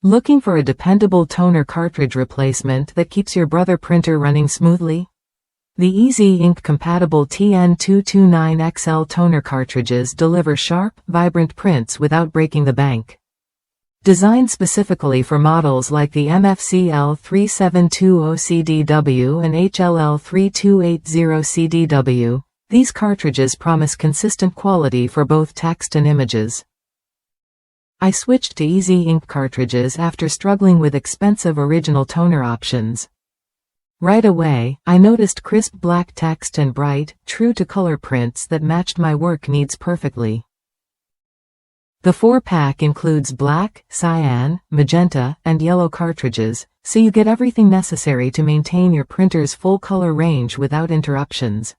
Looking for a dependable toner cartridge replacement that keeps your Brother printer running smoothly? The Easy Ink compatible TN229XL toner cartridges deliver sharp, vibrant prints without breaking the bank. Designed specifically for models like the MFCL 3720CDW and HLL 3280CDW, these cartridges promise consistent quality for both text and images. I switched to Easy Ink cartridges after struggling with expensive original toner options. Right away, I noticed crisp black text and bright, true-to-color prints that matched my work needs perfectly. The 4-pack includes black, cyan, magenta, and yellow cartridges, so you get everything necessary to maintain your printer's full color range without interruptions.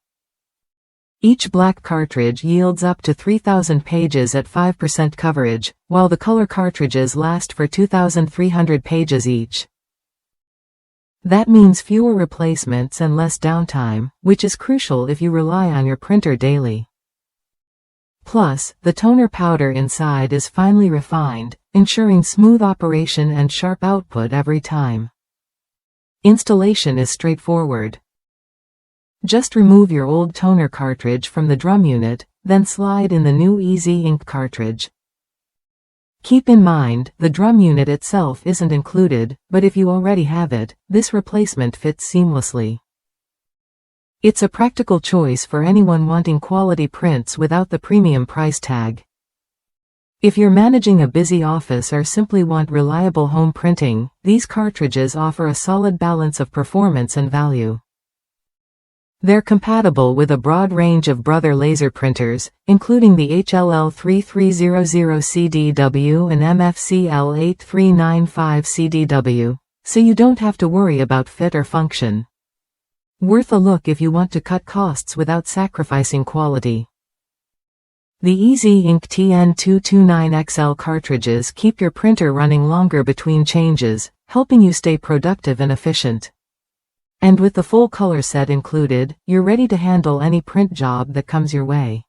Each black cartridge yields up to 3,000 pages at 5% coverage, while the color cartridges last for 2,300 pages each. That means fewer replacements and less downtime, which is crucial if you rely on your printer daily. Plus, the toner powder inside is finely refined, ensuring smooth operation and sharp output every time. Installation is straightforward. Just remove your old toner cartridge from the drum unit, then slide in the new Easy Ink cartridge. Keep in mind, the drum unit itself isn't included, but if you already have it, this replacement fits seamlessly. It's a practical choice for anyone wanting quality prints without the premium price tag. If you're managing a busy office or simply want reliable home printing, these cartridges offer a solid balance of performance and value. They're compatible with a broad range of Brother laser printers, including the HLL 3300CDW and MFCL 8395CDW, so you don't have to worry about fit or function. Worth a look if you want to cut costs without sacrificing quality. The Easy Ink TN229XL cartridges keep your printer running longer between changes, helping you stay productive and efficient. And with the full color set included, you're ready to handle any print job that comes your way.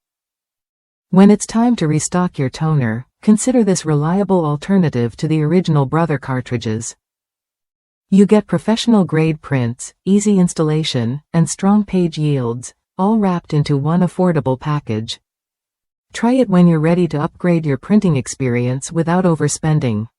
When it's time to restock your toner, consider this reliable alternative to the original Brother cartridges. You get professional-grade prints, easy installation, and strong page yields, all wrapped into one affordable package. Try it when you're ready to upgrade your printing experience without overspending.